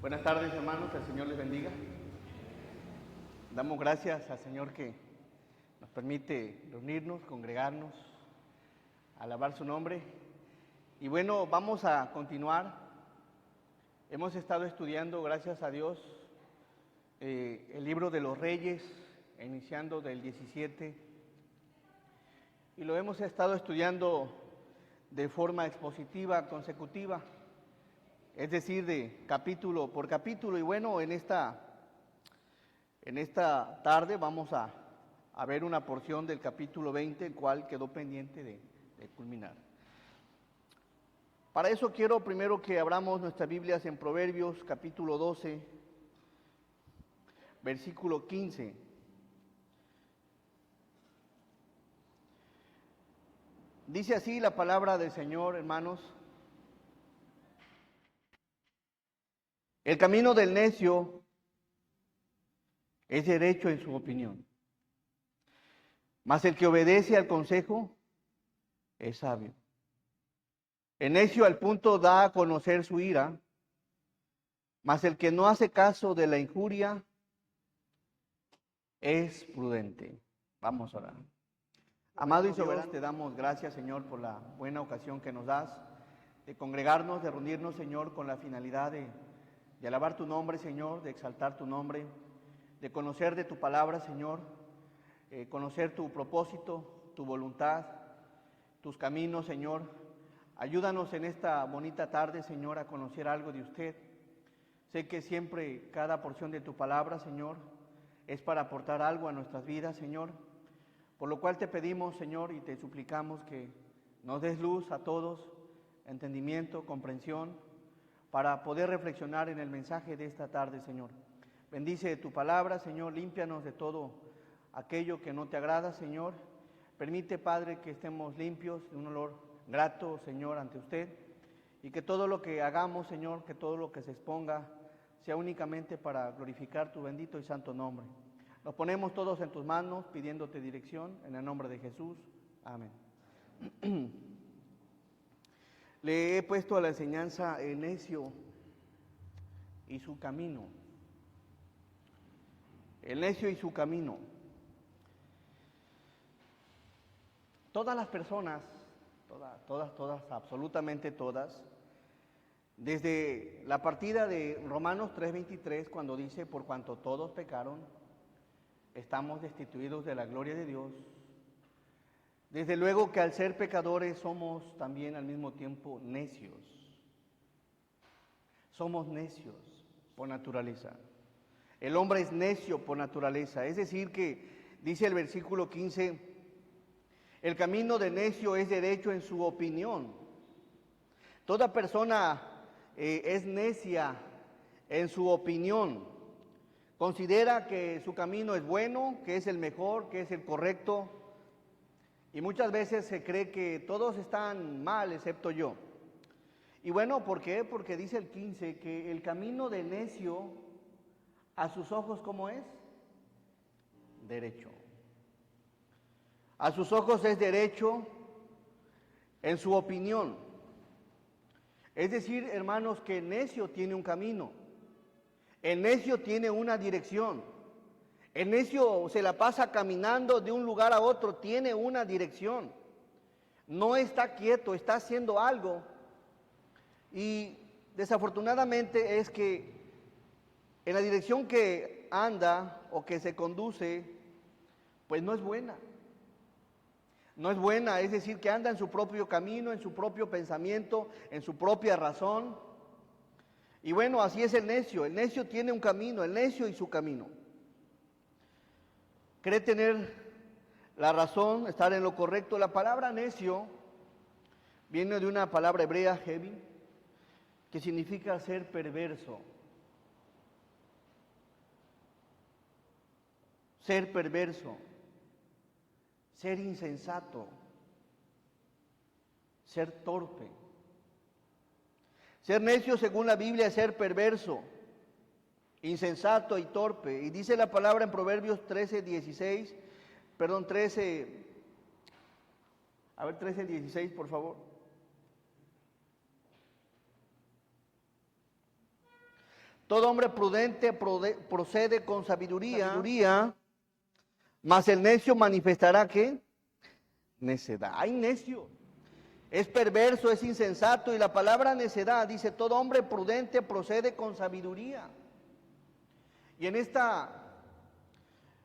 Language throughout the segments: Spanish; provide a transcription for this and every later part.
Buenas tardes, hermanos, el Señor les bendiga. Damos gracias al Señor que nos permite reunirnos, congregarnos, alabar su nombre. Y bueno, vamos a continuar. Hemos estado estudiando, gracias a Dios, el libro de los Reyes, iniciando del 17. Y lo hemos estado estudiando de forma expositiva, consecutiva. Es decir, de capítulo por capítulo. Y bueno, en esta tarde vamos a ver una porción del capítulo 20, el cual quedó pendiente de culminar. Para eso quiero primero que abramos nuestras Biblias en Proverbios, capítulo 12, versículo 15. Dice así la palabra del Señor, hermanos: el camino del necio es derecho en su opinión, mas el que obedece al consejo es sabio. El necio al punto da a conocer su ira, mas el que no hace caso de la injuria es prudente. Vamos a orar. Amado y soberano, te damos gracias, Señor, por la buena ocasión que nos das de congregarnos, de reunirnos, Señor, con la finalidad de alabar tu nombre, Señor, de exaltar tu nombre, de conocer de tu palabra, Señor, conocer tu propósito, tu voluntad, tus caminos, Señor. Ayúdanos en esta bonita tarde, Señor, a conocer algo de usted. Sé que siempre cada porción de tu palabra, Señor, es para aportar algo a nuestras vidas, Señor. Por lo cual te pedimos, Señor, y te suplicamos que nos des luz a todos, entendimiento, comprensión, para poder reflexionar en el mensaje de esta tarde, Señor. Bendice tu palabra, Señor, límpianos de todo aquello que no te agrada, Señor. Permite, Padre, que estemos limpios, de un olor grato, Señor, ante usted, y que todo lo que hagamos, Señor, que todo lo que se exponga, sea únicamente para glorificar tu bendito y santo nombre. Nos ponemos todos en tus manos, pidiéndote dirección, en el nombre de Jesús. Amén. Le he puesto a la enseñanza el necio y su camino. El necio y su camino. Todas las personas, todas, absolutamente todas, desde la partida de Romanos 3:23, cuando dice, por cuanto todos pecaron, estamos destituidos de la gloria de Dios. Desde luego que al ser pecadores somos también al mismo tiempo necios. Somos necios por naturaleza. El hombre es necio por naturaleza. Es decir que, dice el versículo 15, el camino de necio es derecho en su opinión. Toda persona es necia en su opinión. Considera que su camino es bueno, que es el mejor, que es el correcto. Y muchas veces se cree que todos están mal excepto yo. Y bueno, ¿por qué? Porque dice el 15 que el camino del necio a sus ojos, ¿cómo es? Derecho. A sus ojos es derecho en su opinión. Es decir, hermanos, que el necio tiene un camino. El necio tiene una dirección. El necio se la pasa caminando de un lugar a otro, tiene una dirección. No está quieto, está haciendo algo. Y desafortunadamente es que en la dirección que anda o que se conduce, pues no es buena. No es buena, es decir, que anda en su propio camino, en su propio pensamiento, en su propia razón. Y bueno, así es el necio tiene un camino, el necio y su camino. Cree tener la razón, estar en lo correcto. La palabra necio viene de una palabra hebrea, heavy, que significa ser perverso. Ser perverso, ser insensato, ser torpe. Ser necio, según la Biblia, es ser perverso, insensato y torpe. Y dice la palabra en Proverbios 13:16, 13:16, por favor. Todo hombre prudente procede con sabiduría, mas el necio manifestará ¿qué? Necedad. Hay necio. Es perverso, es insensato, y la palabra necedad dice, todo hombre prudente procede con sabiduría. Y en esta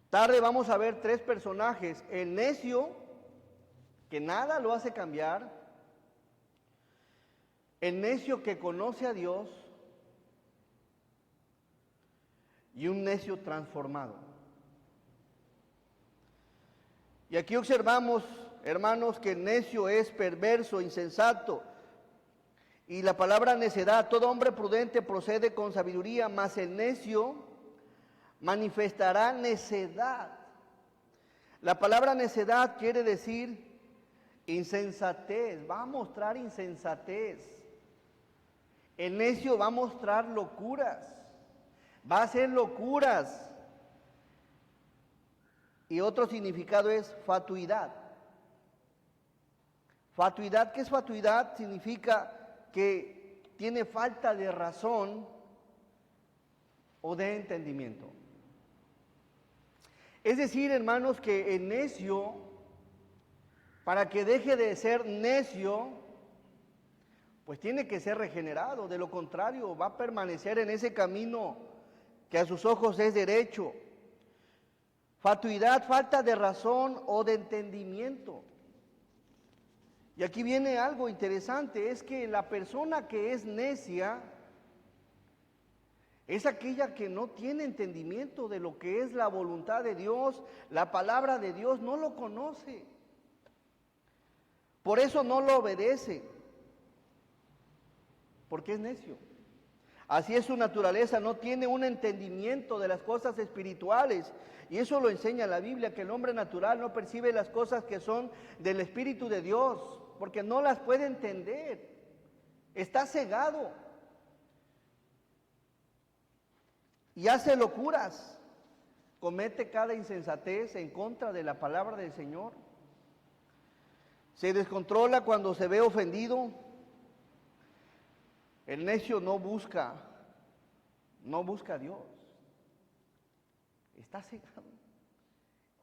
tarde vamos a ver tres personajes: el necio, que nada lo hace cambiar; el necio que conoce a Dios; y un necio transformado. Y aquí observamos, hermanos, que el necio es perverso, insensato. Y la palabra necedad, todo hombre prudente procede con sabiduría, mas el necio manifestará necedad. La palabra necedad quiere decir insensatez, va a mostrar insensatez. El necio va a mostrar locuras, va a hacer locuras. Y otro significado es fatuidad. Fatuidad, ¿qué es fatuidad? Significa que tiene falta de razón o de entendimiento. Es decir, hermanos, que el necio, para que deje de ser necio, pues tiene que ser regenerado. De lo contrario, va a permanecer en ese camino que a sus ojos es derecho. Fatuidad, falta de razón o de entendimiento. Y aquí viene algo interesante, es que la persona que es necia es aquella que no tiene entendimiento de lo que es la voluntad de Dios, la palabra de Dios, no lo conoce. Por eso no lo obedece, porque es necio. Así es su naturaleza, no tiene un entendimiento de las cosas espirituales. Y eso lo enseña la Biblia, que el hombre natural no percibe las cosas que son del Espíritu de Dios, porque no las puede entender. Está cegado. Y hace locuras. Comete cada insensatez en contra de la palabra del Señor. Se descontrola cuando se ve ofendido. El necio no busca a Dios. Está cegado.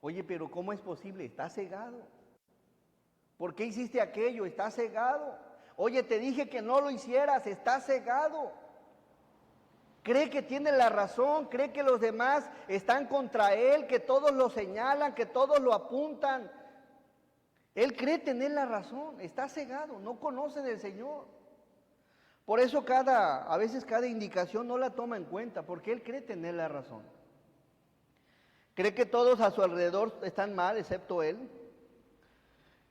Oye, pero ¿cómo es posible? Está cegado. ¿Por qué hiciste aquello? Está cegado. Oye, te dije que no lo hicieras, está cegado. Cree que tiene la razón, cree que los demás están contra él, que todos lo señalan, que todos lo apuntan. Él cree tener la razón, está cegado, no conoce del Señor. Por eso a veces cada indicación no la toma en cuenta, porque él cree tener la razón. Cree que todos a su alrededor están mal, excepto él.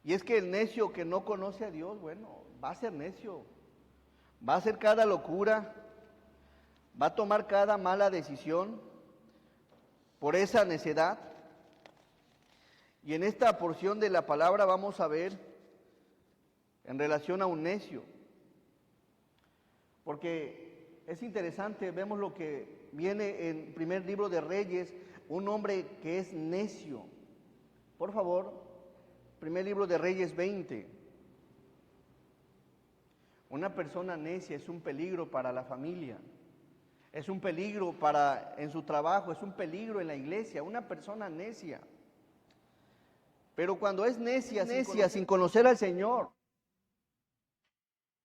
Y es que el necio que no conoce a Dios, bueno, va a ser necio. Va a hacer cada locura, va a tomar cada mala decisión por esa necedad. Y en esta porción de la palabra vamos a ver en relación a un necio. Porque es interesante, vemos lo que viene en el primer libro de Reyes, un hombre que es necio. Por favor, primer libro de Reyes 20. Una persona necia es un peligro para la familia, es un peligro en su trabajo, es un peligro en la iglesia, una persona necia. Pero cuando es necia sin conocer al Señor,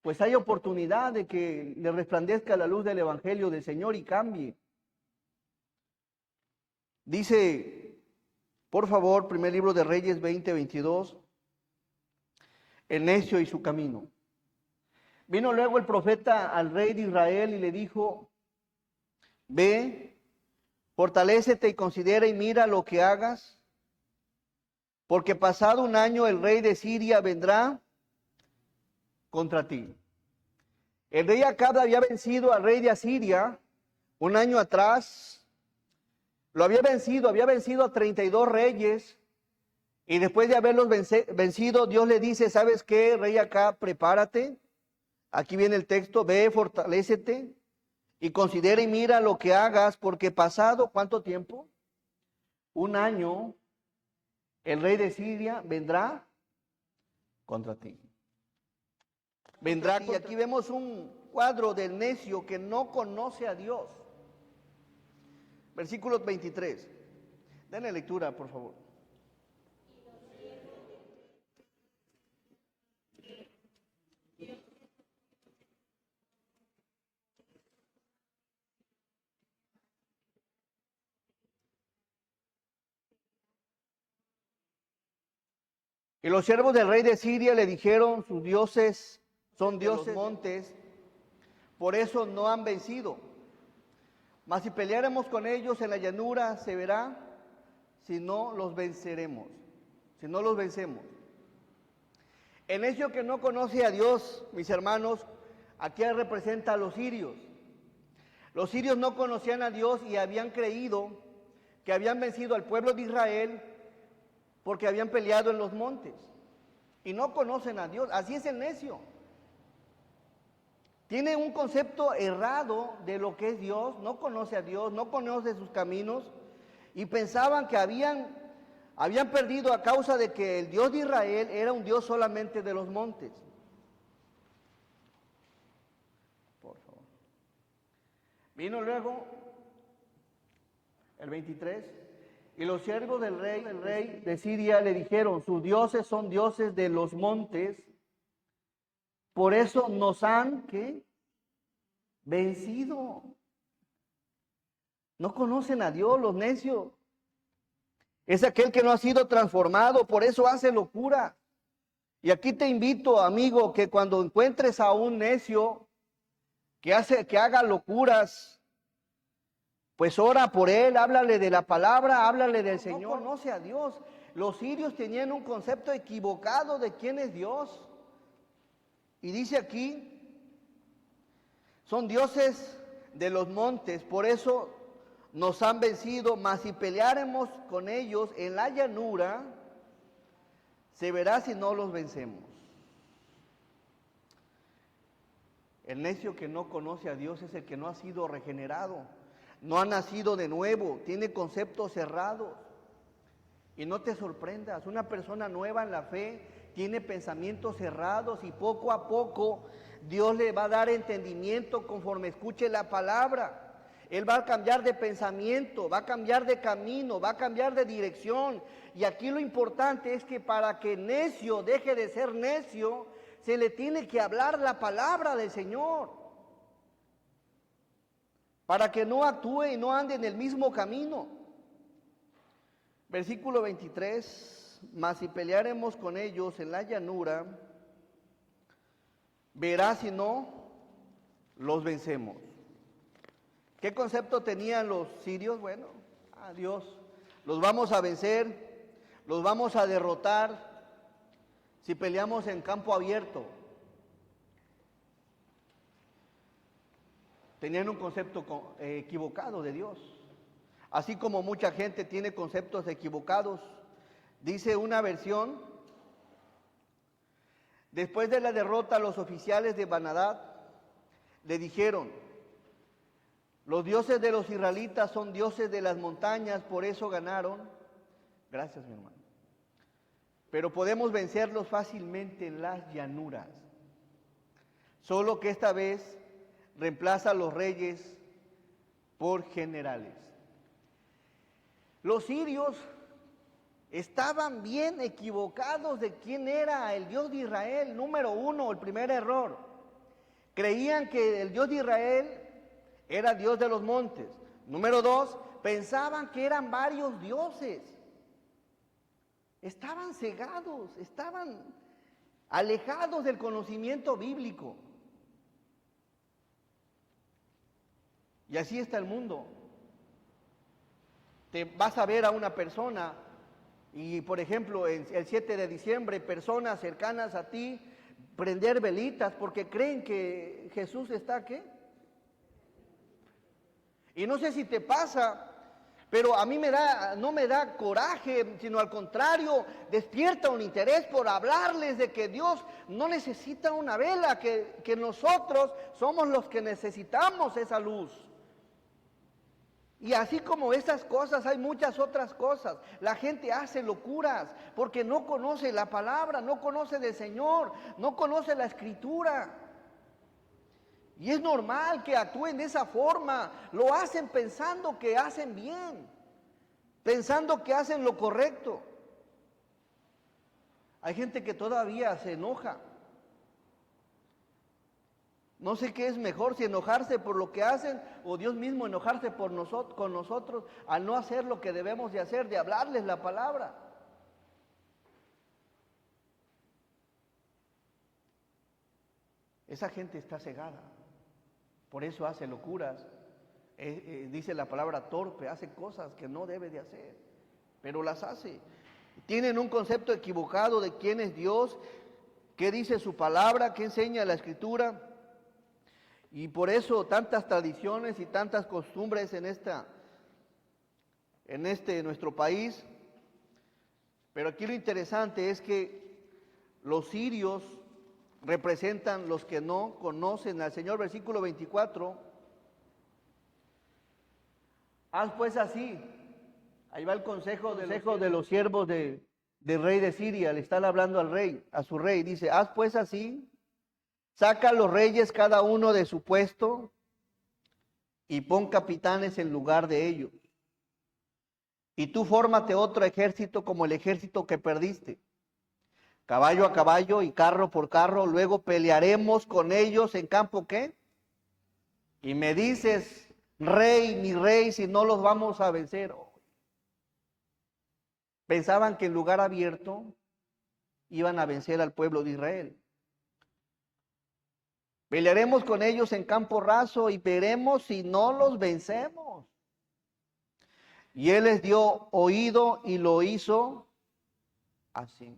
pues hay oportunidad de que le resplandezca la luz del Evangelio del Señor y cambie. Dice, por favor, primer libro de Reyes 20:22, el necio y su camino. Vino luego el profeta al rey de Israel y le dijo, ve, fortalécete y considera y mira lo que hagas, porque pasado un año el rey de Siria vendrá contra ti. El rey Acab había vencido al rey de Asiria un año atrás. Lo había vencido a 32 reyes. Y después de haberlos vencido, Dios le dice, ¿sabes qué, rey Acab? Prepárate. Aquí viene el texto, ve, fortalécete y considera y mira lo que hagas, porque pasado, ¿cuánto tiempo? Un año, el rey de Siria vendrá contra ti. Vendrá contra ti. Y aquí vemos un cuadro del necio que no conoce a Dios. Versículo 23. Denle lectura, por favor. Y los siervos del rey de Siria le dijeron, sus dioses son dioses de los montes, por eso no han vencido. Mas si peleáremos con ellos en la llanura, se verá si no los venceremos, si no los vencemos. El necio que no conoce a Dios, mis hermanos, aquí representa a los sirios. Los sirios no conocían a Dios y habían creído que habían vencido al pueblo de Israel porque habían peleado en los montes. Y no conocen a Dios. Así es el necio. Tiene un concepto errado de lo que es Dios, no conoce a Dios, no conoce sus caminos, y pensaban que habían perdido a causa de que el Dios de Israel era un Dios solamente de los montes. Por favor. Vino luego el 23, y los siervos del rey de Siria le dijeron, sus dioses son dioses de los montes, por eso nos han, ¿qué? Vencido. No conocen a Dios, los necios. Es aquel que no ha sido transformado, por eso hace locura. Y aquí te invito, amigo, que cuando encuentres a un necio que haga locuras, pues ora por él, háblale de la palabra, háblale del Señor. No conoce a Dios. Los sirios tenían un concepto equivocado de quién es Dios. Y dice aquí, son dioses de los montes, por eso nos han vencido, mas si peleáremos con ellos en la llanura, se verá si no los vencemos. El necio que no conoce a Dios es el que no ha sido regenerado, no ha nacido de nuevo, tiene conceptos cerrados. Y no te sorprendas, una persona nueva en la fe tiene pensamientos cerrados y poco a poco Dios le va a dar entendimiento conforme escuche la palabra. Él va a cambiar de pensamiento, va a cambiar de camino, va a cambiar de dirección. Y aquí lo importante es que para que necio deje de ser necio, se le tiene que hablar la palabra del Señor. Para que no actúe y no ande en el mismo camino. Versículo 23, mas si pelearemos con ellos en la llanura, verá si no los vencemos. ¿Qué concepto tenían los sirios? Bueno, a Dios, los vamos a vencer, los vamos a derrotar si peleamos en campo abierto. Tenían un concepto equivocado de Dios. Así como mucha gente tiene conceptos equivocados. Dice una versión, después de la derrota los oficiales de Ben-Hadad le dijeron, los dioses de los israelitas son dioses de las montañas, por eso ganaron. Gracias, mi hermano. Pero podemos vencerlos fácilmente en las llanuras. Solo que esta vez reemplaza a los reyes por generales. Los sirios estaban bien equivocados de quién era el Dios de Israel. Número uno, el primer error. Creían que el Dios de Israel era Dios de los montes. Número dos, pensaban que eran varios dioses. Estaban cegados, estaban alejados del conocimiento bíblico. Y así está el mundo. Te vas a ver a una persona y, por ejemplo, el 7 de diciembre, personas cercanas a ti prender velitas porque creen que Jesús está aquí. Y no sé si te pasa, pero a mí no me da coraje, sino al contrario, despierta un interés por hablarles de que Dios no necesita una vela, que nosotros somos los que necesitamos esa luz. Y así como esas cosas, hay muchas otras cosas. La gente hace locuras porque no conoce la palabra, no conoce del Señor, no conoce la Escritura. Y es normal que actúen de esa forma. Lo hacen pensando que hacen bien, pensando que hacen lo correcto. Hay gente que todavía se enoja. No sé qué es mejor, si enojarse por lo que hacen o Dios mismo enojarse por con nosotros al no hacer lo que debemos de hacer, de hablarles la palabra. Esa gente está cegada, por eso hace locuras, dice la palabra torpe, hace cosas que no debe de hacer, pero las hace. Tienen un concepto equivocado de quién es Dios, qué dice su palabra, qué enseña la Escritura. Y por eso tantas tradiciones y tantas costumbres en nuestro país. Pero aquí lo interesante es que los sirios representan los que no conocen al Señor. Versículo 24. Haz pues así. Ahí va el consejo de los siervos del rey de Siria. Le están hablando al rey, a su rey. Dice, haz pues así. Saca a los reyes cada uno de su puesto y pon capitanes en lugar de ellos. Y tú fórmate otro ejército como el ejército que perdiste, caballo a caballo y carro por carro. Luego pelearemos con ellos en campo, ¿qué? Y me dices, rey, mi rey, si no los vamos a vencer. Pensaban que en lugar abierto iban a vencer al pueblo de Israel. Pelearemos con ellos en campo raso y veremos si no los vencemos. Y él les dio oído y lo hizo así.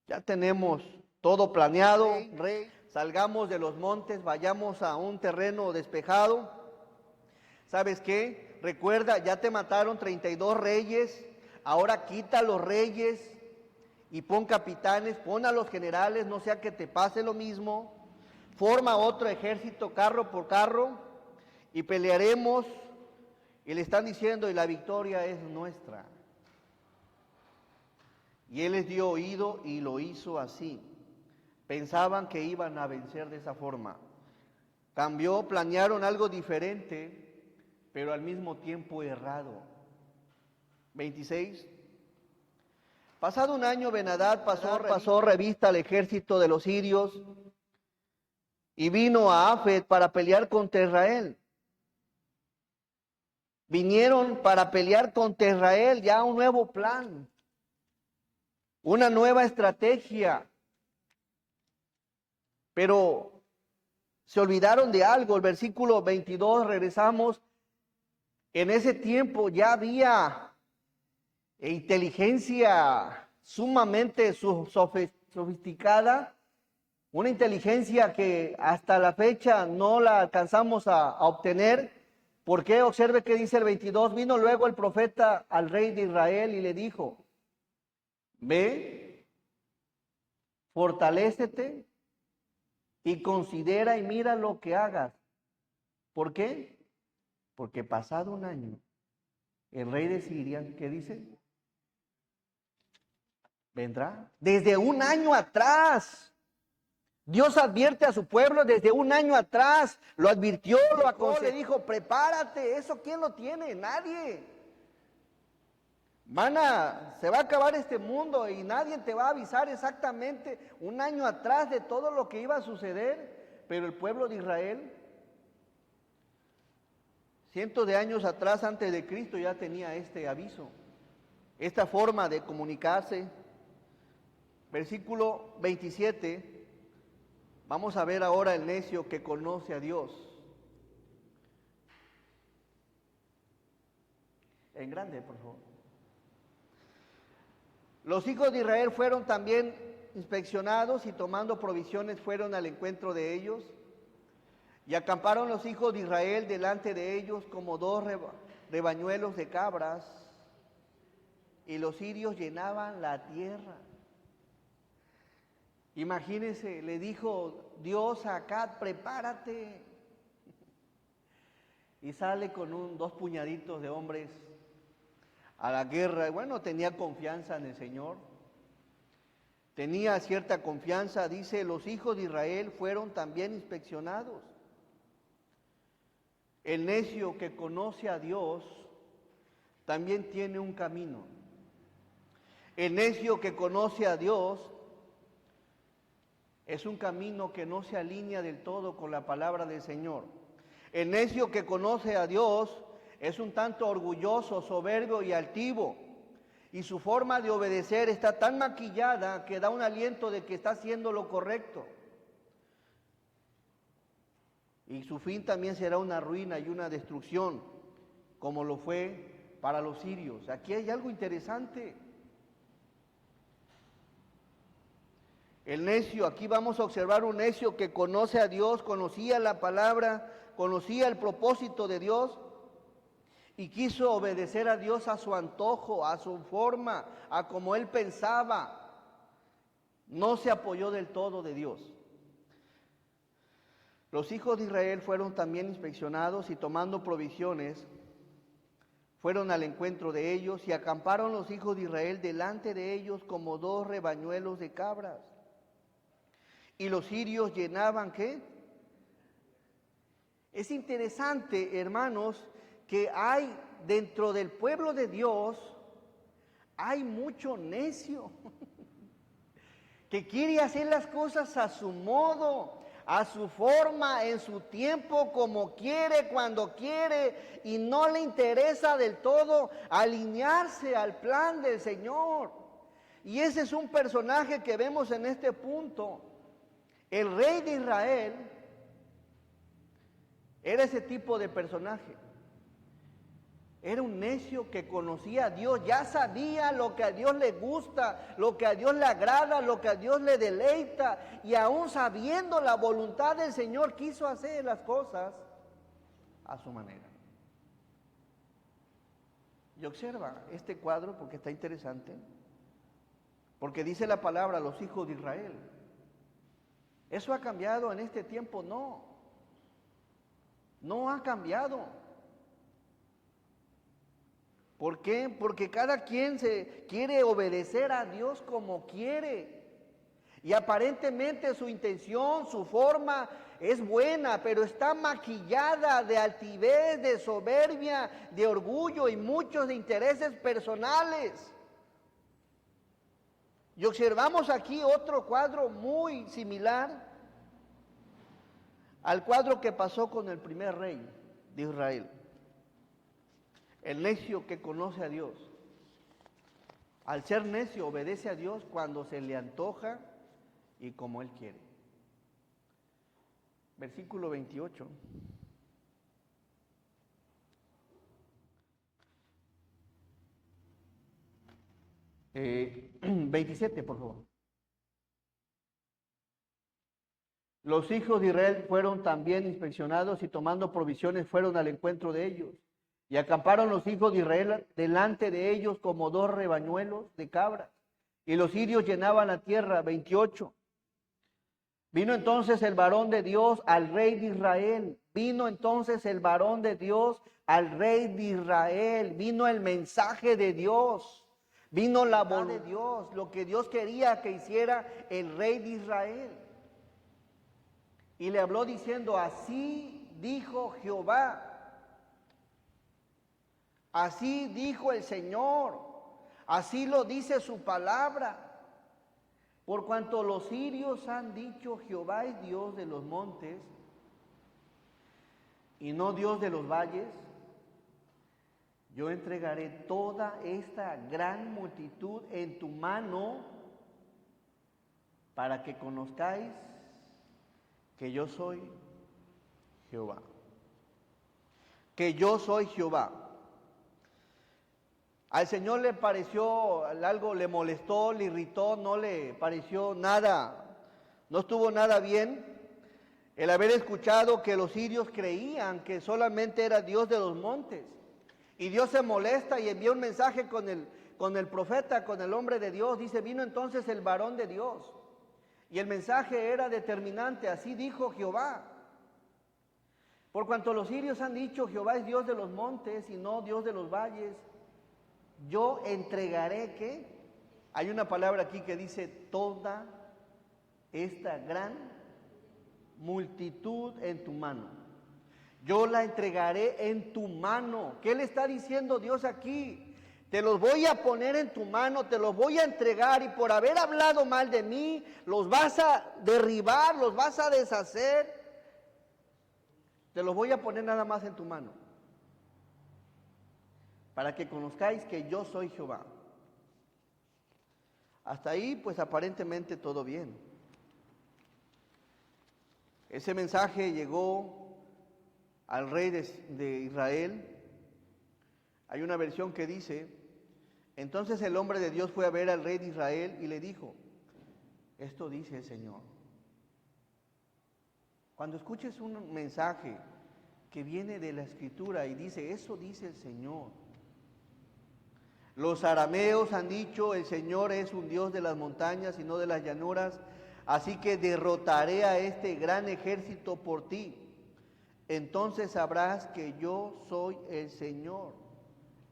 Ya tenemos todo planeado, rey. Salgamos de los montes, vayamos a un terreno despejado. ¿Sabes qué? Recuerda, ya te mataron 32 reyes, ahora quita a los reyes y pon capitanes, pon a los generales, no sea que te pase lo mismo. Forma otro ejército carro por carro y pelearemos. Y le están diciendo, y la victoria es nuestra. Y él les dio oído y lo hizo así. Pensaban que iban a vencer de esa forma. Planearon algo diferente, pero al mismo tiempo errado. 26. Pasado un año, Ben-Hadad pasó revista al ejército de los sirios y vino a Afet para pelear contra Israel. Vinieron para pelear contra Israel, ya un nuevo plan, una nueva estrategia. Pero se olvidaron de algo. El versículo 22, regresamos. En ese tiempo ya había inteligencia sumamente sofisticada, una inteligencia que hasta la fecha no la alcanzamos a obtener. ¿Por qué? Observe que dice el 22, vino luego el profeta al rey de Israel y le dijo, ve, fortalécete y considera y mira lo que hagas. ¿Por qué? Porque pasado un año, el rey de Siria, ¿qué dice? Vendrá. Desde un año atrás. Dios advierte a su pueblo desde un año atrás, lo advirtió, lo aconsejó, le dijo, prepárate, ¿eso quién lo tiene? Nadie. Se va a acabar este mundo y nadie te va a avisar exactamente un año atrás de todo lo que iba a suceder, pero el pueblo de Israel, cientos de años atrás, antes de Cristo, ya tenía este aviso, esta forma de comunicarse. Versículo 27. Vamos a ver ahora el necio que conoce a Dios. En grande, por favor. Los hijos de Israel fueron también inspeccionados y tomando provisiones fueron al encuentro de ellos. Y acamparon los hijos de Israel delante de ellos como dos rebañuelos de cabras. Y los sirios llenaban la tierra. Imagínense, le dijo Dios a Acab, prepárate. Y sale con dos puñaditos de hombres a la guerra. Y bueno, tenía confianza en el Señor. tenía cierta confianza, dice, los hijos de Israel fueron también inspeccionados. El necio que conoce a Dios también tiene un camino. El necio que conoce a Dios es un camino que no se alinea del todo con la palabra del Señor. El necio que conoce a Dios es un tanto orgulloso, soberbio y altivo. Y su forma de obedecer está tan maquillada que da un aliento de que está haciendo lo correcto. Y su fin también será una ruina y una destrucción, como lo fue para los sirios. Aquí hay algo interesante. El necio, aquí vamos a observar un necio que conoce a Dios, conocía la palabra, conocía el propósito de Dios y quiso obedecer a Dios a su antojo, a su forma, a como él pensaba. No se apoyó del todo de Dios. Los hijos de Israel fueron también inspeccionados y tomando provisiones, fueron al encuentro de ellos y acamparon los hijos de Israel delante de ellos como 2 rebañuelos de cabras. Y los sirios llenaban, ¿qué? Es interesante, hermanos, que hay dentro del pueblo de Dios, hay mucho necio que quiere hacer las cosas a su modo, a su forma, en su tiempo, como quiere, cuando quiere, y no le interesa del todo alinearse al plan del Señor. Y ese es un personaje que vemos en este punto. El rey de Israel era ese tipo de personaje. Era un necio que conocía a Dios, ya sabía lo que a Dios le gusta, lo que a Dios le agrada, lo que a Dios le deleita, y aún sabiendo la voluntad del Señor, quiso hacer las cosas a su manera. Y observa este cuadro porque está interesante, porque dice la palabra, los hijos de Israel. ¿Eso ha cambiado en este tiempo? No, no ha cambiado. ¿Por qué? Porque cada quien se quiere obedecer a Dios como quiere. Y aparentemente su intención, su forma es buena, pero está maquillada de altivez, de soberbia, de orgullo y muchos de intereses personales. Y observamos aquí otro cuadro muy similar al cuadro que pasó con el primer rey de Israel. El necio que conoce a Dios, al ser necio obedece a Dios cuando se le antoja y como Él quiere. Versículo 28. 27, por favor. Los hijos de Israel fueron también inspeccionados y tomando provisiones fueron al encuentro de ellos. Y acamparon los hijos de Israel delante de ellos como 2 rebañuelos de cabras. Y los sirios llenaban la tierra. 28. Vino entonces el varón de Dios al rey de Israel. Vino entonces el varón de Dios al rey de Israel. Vino el mensaje de Dios. Vino la voluntad de Dios. Lo que Dios quería que hiciera el rey de Israel. Y le habló diciendo, así dijo Jehová. Así dijo el Señor, así lo dice su palabra. Por cuanto los sirios han dicho, Jehová es Dios de los montes y no Dios de los valles, yo entregaré toda esta gran multitud en tu mano para que conozcáis que yo soy Jehová. Que yo soy Jehová. Al Señor le pareció algo, le molestó, le irritó, no le pareció nada, no estuvo nada bien el haber escuchado que los sirios creían que solamente era Dios de los montes. Y Dios se molesta y envía un mensaje con el profeta, con el hombre de Dios. Dice, vino entonces el varón de Dios. Y el mensaje era determinante, así dijo Jehová. Por cuanto los sirios han dicho, Jehová es Dios de los montes y no Dios de los valles, yo entregaré, ¿qué? Hay una palabra aquí que dice toda esta gran multitud en tu mano. Yo la entregaré en tu mano. ¿Qué le está diciendo Dios aquí? Te los voy a poner en tu mano, te los voy a entregar y por haber hablado mal de mí, los vas a derribar, los vas a deshacer. Te los voy a poner nada más en tu mano. Para que conozcáis que yo soy Jehová. Hasta ahí, pues aparentemente todo bien. Ese mensaje llegó al rey de Israel. Hay una versión que dice, entonces el hombre de Dios fue a ver al rey de Israel y le dijo, esto dice el Señor. Cuando escuches un mensaje que viene de la Escritura y dice, eso dice el Señor. Los arameos han dicho, el Señor es un Dios de las montañas y no de las llanuras, así que derrotaré a este gran ejército por ti. Entonces sabrás que yo soy el Señor.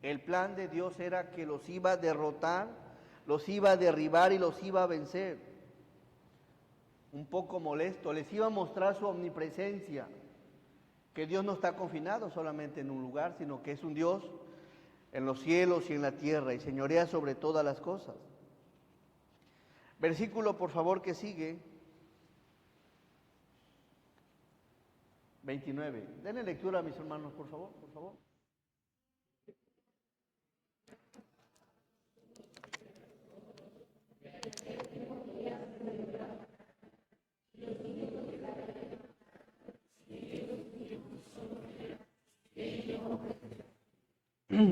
El plan de Dios era que los iba a derrotar, los iba a derribar y los iba a vencer. Un poco molesto, les iba a mostrar su omnipresencia, que Dios no está confinado solamente en un lugar, sino que es un Dios en los cielos y en la tierra y señorea sobre todas las cosas. Versículo, por favor, que sigue. 29. Denle lectura a mis hermanos, por favor, por favor.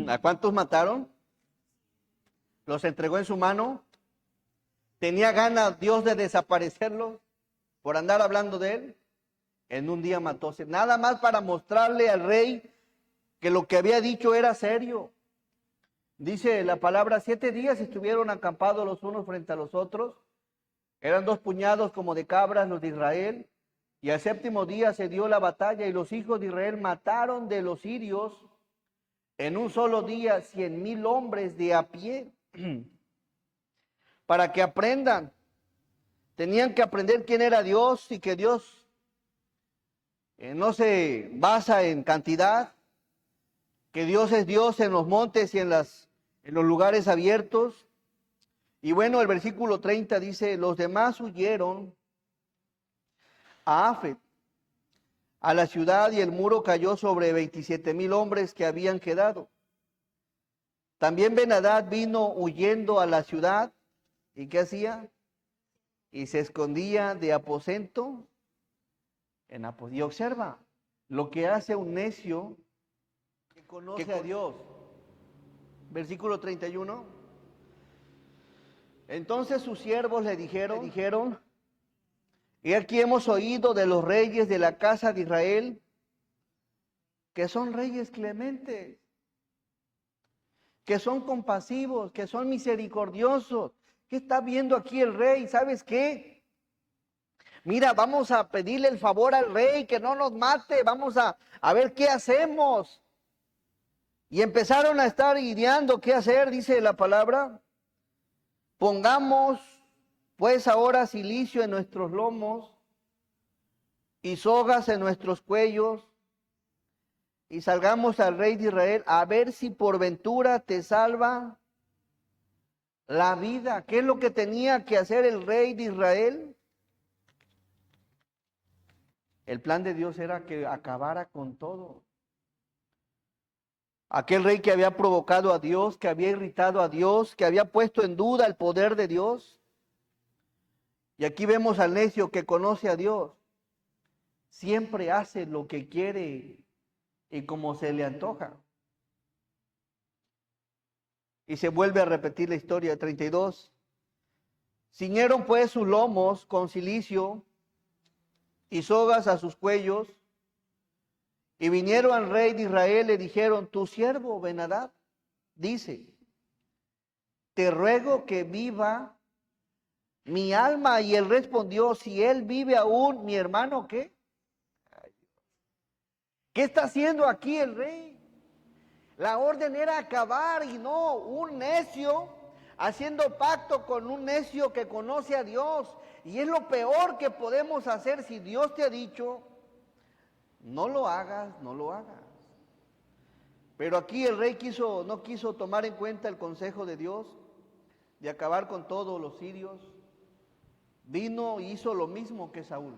¿A cuántos mataron? ¿Los entregó en su mano? ¿Tenía ganas Dios de desaparecerlos por andar hablando de él? En un día mató, nada más para mostrarle al rey que lo que había dicho era serio. Dice la palabra, 7 días estuvieron acampados los unos frente a los otros. Eran 2 puñados como de cabras los de Israel. Y al 7º día se dio la batalla y los hijos de Israel mataron de los sirios en un solo día 100,000 hombres de a pie. Para que aprendan. Tenían que aprender quién era Dios y que Dios no se basa en cantidad, que Dios es Dios en los montes y en los lugares abiertos. Y bueno, el versículo 30 dice, los demás huyeron a Afet, a la ciudad, y el muro cayó sobre 27,000 hombres que habían quedado. También Ben-Hadad vino huyendo a la ciudad, ¿y qué hacía? Y se escondía de aposento en aposento. Y observa lo que hace un necio que conoce a Dios. Versículo 31. Entonces sus siervos le dijeron, y aquí hemos oído de los reyes de la casa de Israel, que son reyes clementes, que son compasivos, que son misericordiosos. ¿Qué está viendo aquí el rey? ¿Sabes qué? Mira, vamos a pedirle el favor al rey que no nos mate, vamos a ver qué hacemos. Y empezaron a estar ideando qué hacer, dice la palabra. Pongamos pues ahora cilicio en nuestros lomos y sogas en nuestros cuellos y salgamos al rey de Israel a ver si por ventura te salva la vida. ¿Qué es lo que tenía que hacer el rey de Israel? El plan de Dios era que acabara con todo. Aquel rey que había provocado a Dios, que había irritado a Dios, que había puesto en duda el poder de Dios. Y aquí vemos al necio que conoce a Dios. Siempre hace lo que quiere y como se le antoja. Y se vuelve a repetir la historia, 32. Ciñeron pues sus lomos con cilicio y sogas a sus cuellos, y vinieron al rey de Israel y le dijeron, tu siervo Ben-Hadad dice, te ruego que viva mi alma. Y él respondió, si él vive aún, mi hermano, ¿qué? ¿Qué está haciendo aquí el rey? La orden era acabar y no, un necio haciendo pacto con un necio que conoce a Dios. Y es lo peor que podemos hacer. Si Dios te ha dicho, no lo hagas, no lo hagas. Pero aquí el rey no quiso tomar en cuenta el consejo de Dios de acabar con todos los sirios. Vino y hizo lo mismo que Saúl.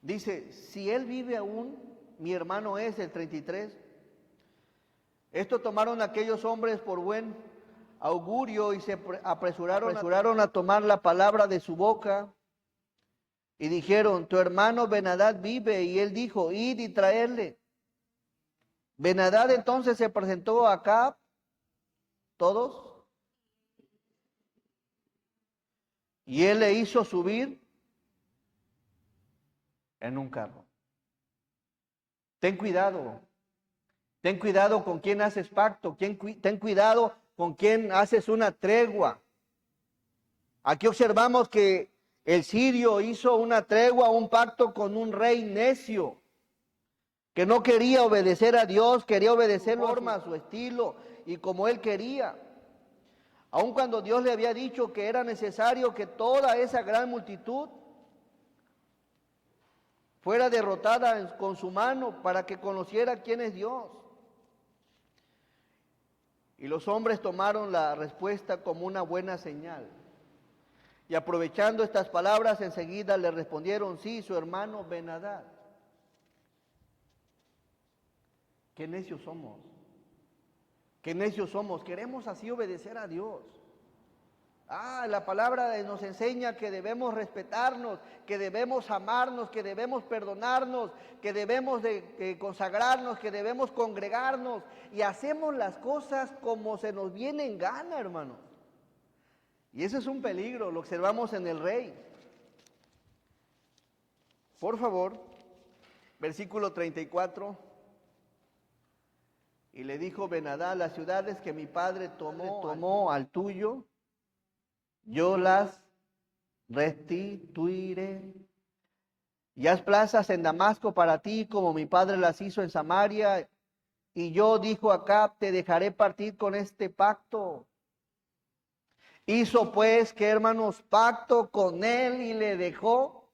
Dice, si él vive aún, mi hermano es, el 33. Esto tomaron aquellos hombres por buen augurio y se apresuraron a tomar la palabra de su boca y dijeron, tu hermano Ben-Hadad vive. Y él dijo, id y traerle. Ben-Hadad entonces se presentó a Acab, todos, y él le hizo subir en un carro. Ten cuidado con quién haces pacto, ten cuidado con quién haces una tregua. Aquí observamos que el sirio hizo una tregua, un pacto con un rey necio, que no quería obedecer a Dios, quería obedecer su forma, a su estilo y como él quería. Aun cuando Dios le había dicho que era necesario que toda esa gran multitud fuera derrotada con su mano para que conociera quién es Dios. Y los hombres tomaron la respuesta como una buena señal. Y aprovechando estas palabras, enseguida le respondieron, sí, su hermano Ben-Hadad. Qué necios somos. Qué necios somos. Queremos así obedecer a Dios. La palabra nos enseña que debemos respetarnos, que debemos amarnos, que debemos perdonarnos, que debemos de consagrarnos, que debemos congregarnos. Y hacemos las cosas como se nos viene en gana, hermanos. Y ese es un peligro, lo observamos en el rey. Por favor, versículo 34. Y le dijo Ben-Hadad, las ciudades que mi padre tomó al tuyo, yo las restituiré. Y haz plazas en Damasco para ti, como mi padre las hizo en Samaria. Y yo, dijo Acab, te dejaré partir con este pacto. Hizo pues, que hermanos, pacto con él y le dejó.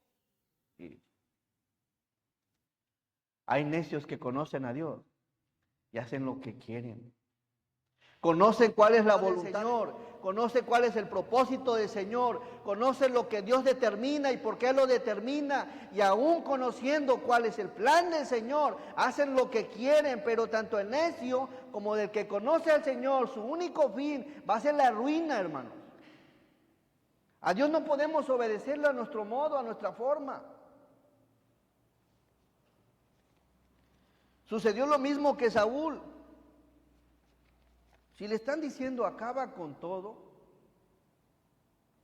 Hay necios que conocen a Dios y hacen lo que quieren. Conocen cuál es la voluntad del Señor, conocen cuál es el propósito del Señor, conocen lo que Dios determina y por qué lo determina, y aún conociendo cuál es el plan del Señor, hacen lo que quieren, pero tanto el necio como el que conoce al Señor, su único fin va a ser la ruina, hermanos. A Dios no podemos obedecerlo a nuestro modo, a nuestra forma. Sucedió lo mismo que Saúl. Si le están diciendo acaba con todo,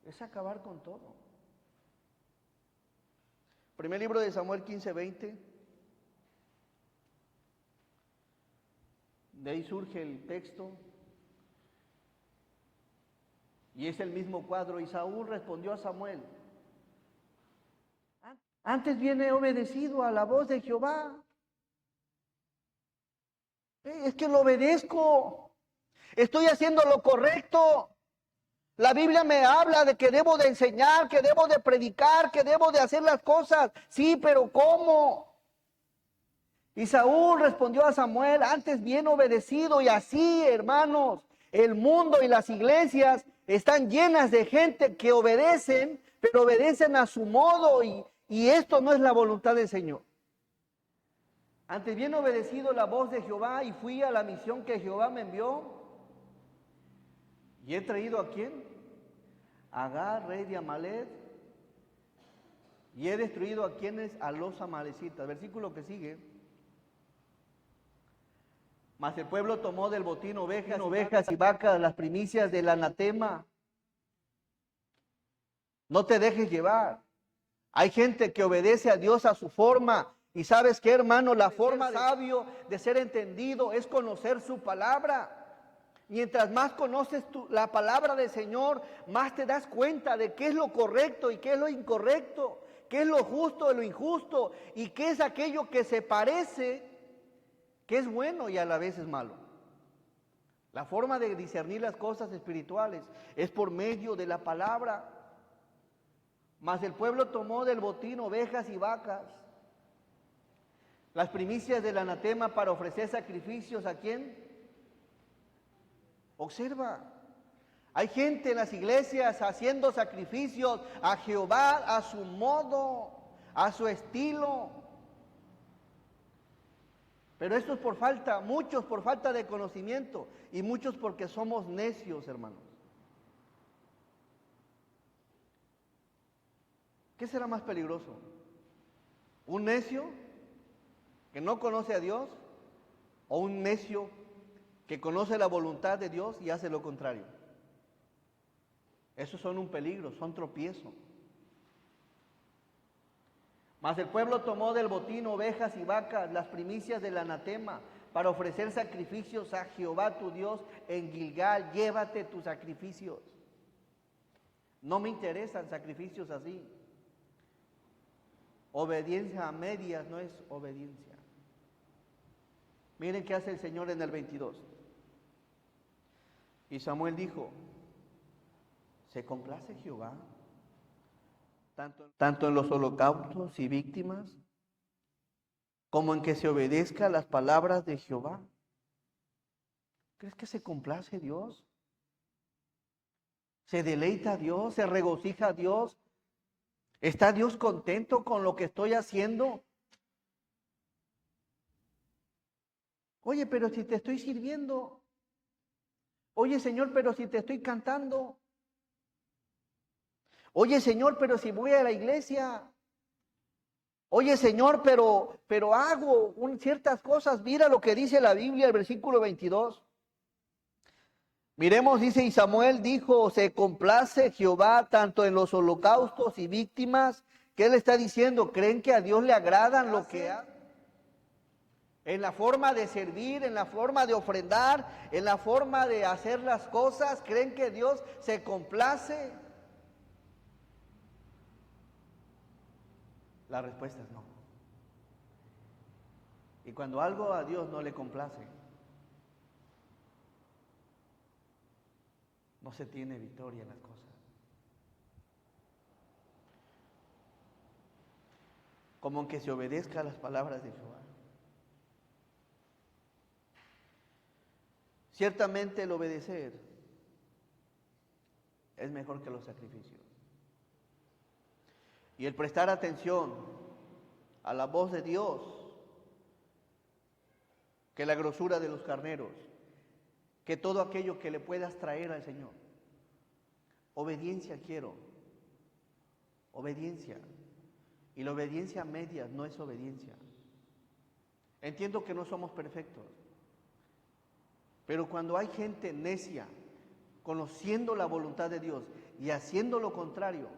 es acabar con todo. Primer libro de Samuel 15:20. De ahí surge el texto. Y es el mismo cuadro. Y Saúl respondió a Samuel: antes bien he obedecido a la voz de Jehová. Es que lo obedezco. Estoy haciendo lo correcto. La Biblia me habla de que debo de enseñar, que debo de predicar, que debo de hacer las cosas. Sí, pero ¿cómo? Y Saúl respondió a Samuel: antes bien obedecido. Y así, hermanos, el mundo y las iglesias están llenas de gente que obedecen, pero obedecen a su modo, y esto no es la voluntad del Señor. Antes bien obedecido la voz de Jehová y fui a la misión que Jehová me envió. ¿Y he traído a quién? A Agag, rey de Amalek. Y he destruido a quienes, a los amalecitas. Versículo que sigue. Mas el pueblo tomó del botín ovejas y vacas, las primicias del anatema. No te dejes llevar. Hay gente que obedece a Dios a su forma. Y sabes qué, hermano, la forma de sabio, de ser entendido, es conocer su palabra. Mientras más conoces la palabra del Señor, más te das cuenta de qué es lo correcto y qué es lo incorrecto, qué es lo justo de lo injusto y qué es aquello que se parece, que es bueno y a la vez es malo. La forma de discernir las cosas espirituales es por medio de la palabra. Mas el pueblo tomó del botín ovejas y vacas, las primicias del anatema, para ofrecer sacrificios. ¿A quién? Observa, hay gente en las iglesias haciendo sacrificios a Jehová a su modo, a su estilo. Pero esto es por falta, muchos por falta de conocimiento y muchos porque somos necios, hermanos. ¿Qué será más peligroso? ¿Un necio que no conoce a Dios o un necio que conoce la voluntad de Dios y hace lo contrario? Esos son un peligro, son tropiezo. Mas el pueblo tomó del botín ovejas y vacas, las primicias del anatema, para ofrecer sacrificios a Jehová tu Dios en Gilgal. Llévate tus sacrificios. No me interesan sacrificios así. Obediencia a medias no es obediencia. Miren qué hace el Señor en el 22. Y Samuel dijo: ¿se complace Jehová tanto en los holocaustos y víctimas, como en que se obedezca las palabras de Jehová? ¿Crees que se complace Dios? ¿Se deleita Dios? ¿Se regocija Dios? ¿Está Dios contento con lo que estoy haciendo? Oye, pero si te estoy sirviendo. Oye, Señor, pero si te estoy cantando. Oye, Señor, pero si voy a la iglesia. Oye, Señor, pero hago ciertas cosas. Mira lo que dice la Biblia, el versículo 22. Miremos, dice: y Samuel dijo: se complace Jehová tanto en los holocaustos y víctimas. ¿Qué le está diciendo? ¿Creen que a Dios le agradan lo que hacen? En la forma de servir, en la forma de ofrendar, en la forma de hacer las cosas, ¿creen que Dios se complace? La respuesta es no. Y cuando algo a Dios no le complace, no se tiene victoria en las cosas. Como que se obedezca a las palabras de Jehová. Ciertamente el obedecer es mejor que los sacrificios. Y el prestar atención a la voz de Dios, que la grosura de los carneros, que todo aquello que le puedas traer al Señor. Obediencia quiero, obediencia. Y la obediencia a medias no es obediencia. Entiendo que no somos perfectos, pero cuando hay gente necia, conociendo la voluntad de Dios y haciendo lo contrario,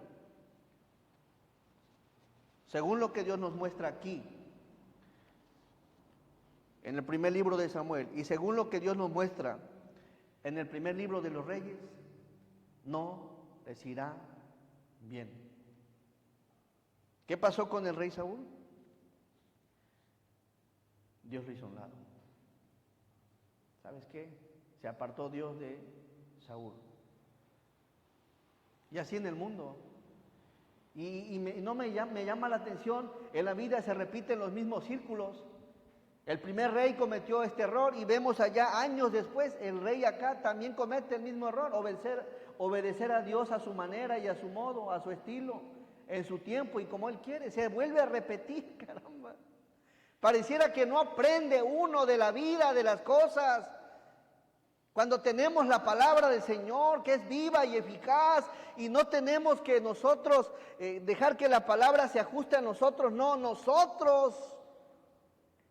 según lo que Dios nos muestra aquí, en el primer libro de Samuel, y según lo que Dios nos muestra en el primer libro de los Reyes, no les irá bien. ¿Qué pasó con el rey Saúl? Dios lo hizo a un lado. ¿Sabes qué? Se apartó Dios de Saúl. Y así en el mundo. Me llama la atención, en la vida se repiten los mismos círculos. El primer rey cometió este error y vemos allá años después, el rey acá también comete el mismo error, obedecer a Dios a su manera y a su modo, a su estilo, en su tiempo y como Él quiere. Se vuelve a repetir, caramba. Pareciera que no aprende uno de la vida, de las cosas. Cuando tenemos la palabra del Señor, que es viva y eficaz, y no tenemos que nosotros dejar que la palabra se ajuste a nosotros, no, nosotros,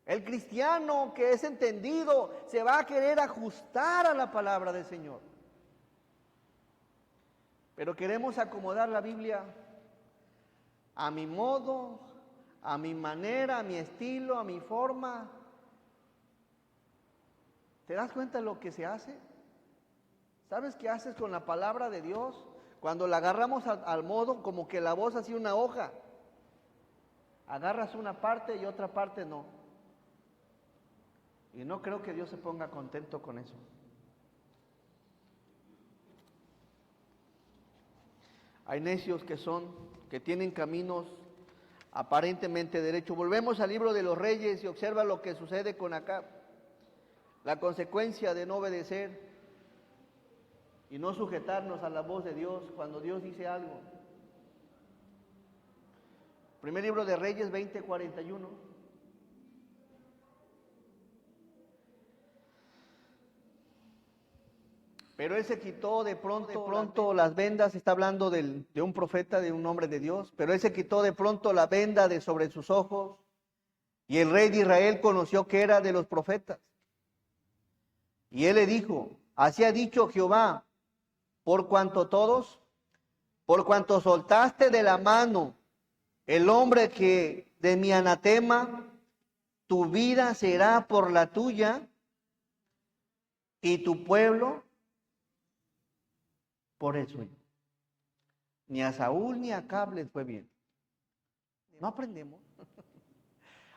el cristiano que es entendido, se va a querer ajustar a la palabra del Señor. Pero queremos acomodar la Biblia a mi modo, a mi manera, a mi estilo, a mi forma. ¿Te das cuenta de lo que se hace? ¿Sabes qué haces con la palabra de Dios? Cuando la agarramos al modo, como que la voz así una hoja. Agarras una parte y otra parte no. Y no creo que Dios se ponga contento con eso. Hay necios que tienen caminos aparentemente derechos. Volvemos al libro de los Reyes y observa lo que sucede con Acab. La consecuencia de no obedecer y no sujetarnos a la voz de Dios cuando Dios dice algo. Primer libro de Reyes 20:41. Pero él se quitó de pronto las vendas, está hablando de un profeta, de un hombre de Dios, pero él se quitó de pronto la venda de sobre sus ojos y el rey de Israel conoció que era de los profetas. Y él le dijo, así ha dicho Jehová, por cuanto soltaste de la mano el hombre que de mi anatema, tu vida será por la tuya y tu pueblo por el suyo. Ni a Saúl ni a Acab les fue bien. No aprendemos.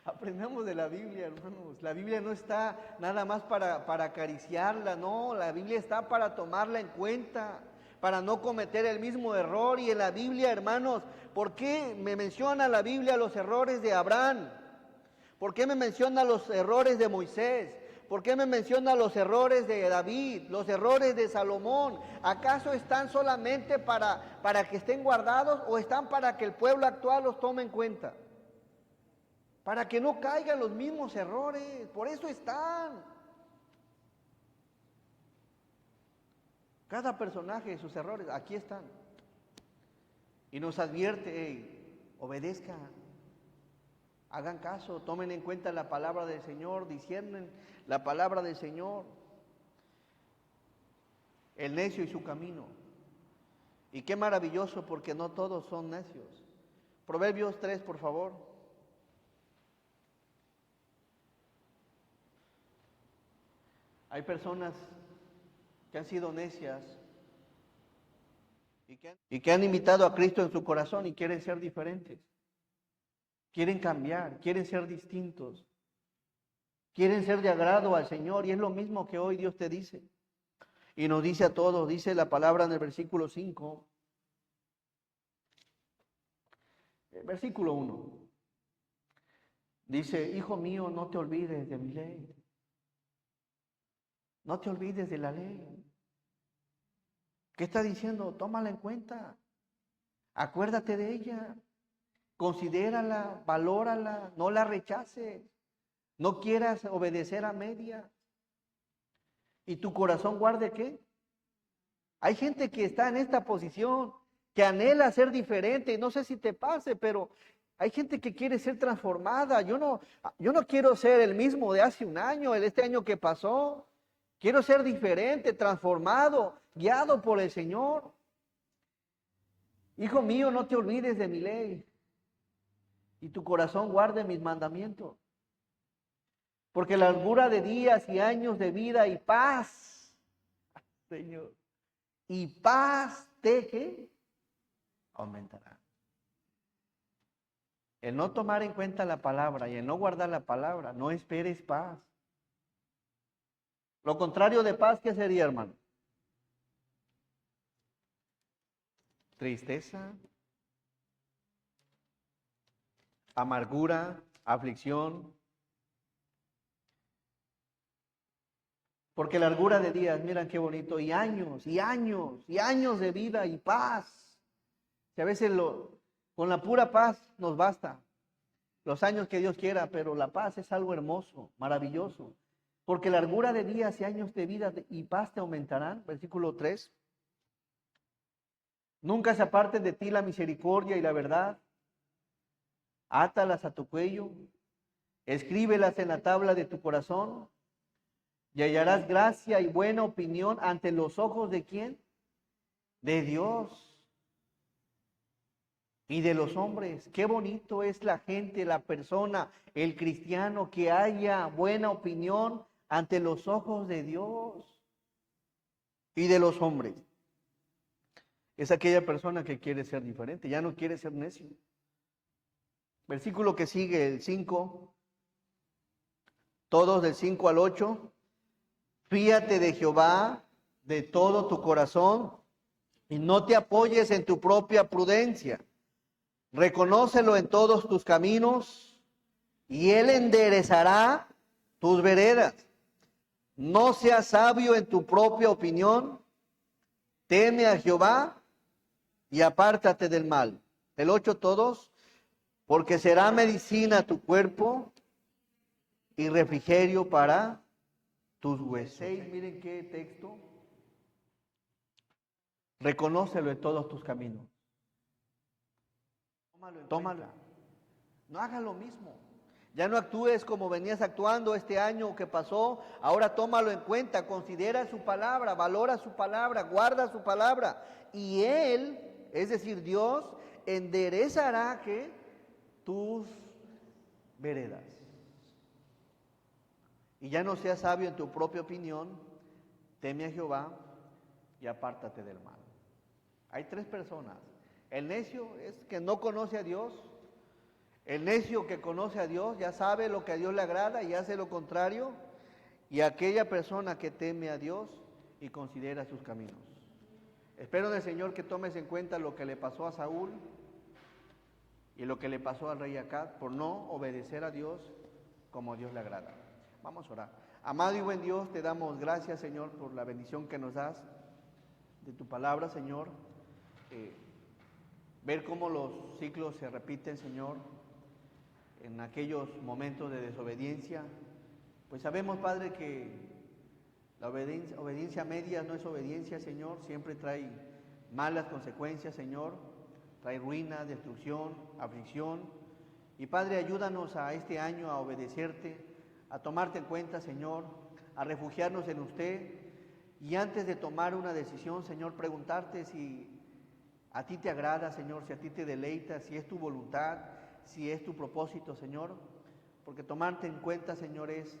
Aprendamos de la Biblia, hermanos. La Biblia no está nada más para acariciarla, no. La Biblia está para tomarla en cuenta, para no cometer el mismo error. Y en la Biblia, hermanos, ¿por qué me menciona la Biblia los errores de Abraham? ¿Por qué me menciona los errores de Moisés? ¿Por qué me menciona los errores de David, los errores de Salomón? ¿Acaso están solamente para que estén guardados o están para que el pueblo actual los tome en cuenta? Para que no caigan los mismos errores, por eso están. Cada personaje de sus errores, aquí están. Y nos advierte, hey, obedezcan, hagan caso, tomen en cuenta la palabra del Señor, disciernen la palabra del Señor. El necio y su camino. Y qué maravilloso porque no todos son necios. Proverbios 3, por favor. Hay personas que han sido necias y que han imitado a Cristo en su corazón y quieren ser diferentes. Quieren cambiar, quieren ser distintos. Quieren ser de agrado al Señor y es lo mismo que hoy Dios te dice. Y nos dice a todos, dice la palabra en el versículo 5, versículo 1. Dice, hijo mío, no te olvides de mi ley. No te olvides de la ley. ¿Qué está diciendo? Tómala en cuenta. Acuérdate de ella. Considérala, valórala, no la rechaces. No quieras obedecer a media. ¿Y tu corazón guarde qué? Hay gente que está en esta posición, que anhela ser diferente. No sé si te pase, pero hay gente que quiere ser transformada. Yo no quiero ser el mismo de hace un año, este año que pasó. Quiero ser diferente, transformado, guiado por el Señor. Hijo mío, no te olvides de mi ley. Y tu corazón guarde mis mandamientos. Porque la largura de días y años de vida y paz, Señor, y paz te que aumentará. El no tomar en cuenta la palabra y el no guardar la palabra, no esperes paz. Lo contrario de paz, ¿qué sería, hermano? Tristeza, amargura, aflicción. Porque largura de días, miren qué bonito, y años, y años, y años de vida y paz. Que a veces con la pura paz nos basta. Los años que Dios quiera, pero la paz es algo hermoso, maravilloso. Porque largura de días y años de vida y paz te aumentarán. Versículo 3. Nunca se aparten de ti la misericordia y la verdad. Átalas a tu cuello. Escríbelas en la tabla de tu corazón. Y hallarás gracia y buena opinión ante los ojos ¿de quién? De Dios y de los hombres. Qué bonito es la gente, la persona, el cristiano que haya buena opinión ante los ojos de Dios y de los hombres. Es aquella persona que quiere ser diferente, ya no quiere ser necio. Versículo que sigue, el 5, todos del 5 al 8. Fíate de Jehová de todo tu corazón y no te apoyes en tu propia prudencia. Reconócelo en todos tus caminos y Él enderezará tus veredas. No seas sabio en tu propia opinión, teme a Jehová y apártate del mal. El 8 todos, porque será medicina a tu cuerpo y refrigerio para tus huesos. 6, miren qué texto. Reconócelo en todos tus caminos. Tómalo. No hagas lo mismo. Ya no actúes como venías actuando este año que pasó. Ahora tómalo en cuenta, considera su palabra, valora su palabra, guarda su palabra. Y Él, es decir, Dios, enderezará que tus veredas. Y ya no seas sabio en tu propia opinión, teme a Jehová y apártate del mal. Hay 3 personas. El necio es que no conoce a Dios. El necio que conoce a Dios ya sabe lo que a Dios le agrada y hace lo contrario. Y aquella persona que teme a Dios y considera sus caminos. Espero del Señor que tomes en cuenta lo que le pasó a Saúl y lo que le pasó al rey Acab por no obedecer a Dios como a Dios le agrada. Vamos a orar. Amado y buen Dios, te damos gracias, Señor, por la bendición que nos das de tu palabra, Señor. Ver cómo los ciclos se repiten, Señor, en aquellos momentos de desobediencia. Pues sabemos, Padre, que la obediencia media no es obediencia, Señor, siempre trae malas consecuencias, Señor, trae ruina, destrucción, aflicción. Y Padre, ayúdanos a este año a obedecerte, a tomarte en cuenta, Señor, a refugiarnos en usted. Y antes de tomar una decisión, Señor, preguntarte si a ti te agrada, Señor, si a ti te deleita, si es tu voluntad, si es tu propósito, Señor. Porque tomarte en cuenta, Señor, es,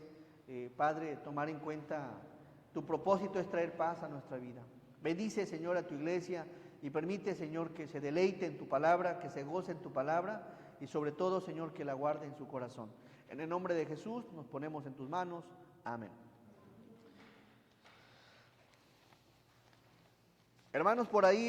Padre, tomar en cuenta tu propósito es traer paz a nuestra vida. Bendice, Señor, a tu iglesia y permite, Señor, que se deleite en tu palabra, que se goce en tu palabra y sobre todo, Señor, que la guarde en su corazón. En el nombre de Jesús nos ponemos en tus manos. Amén. Hermanos, por ahí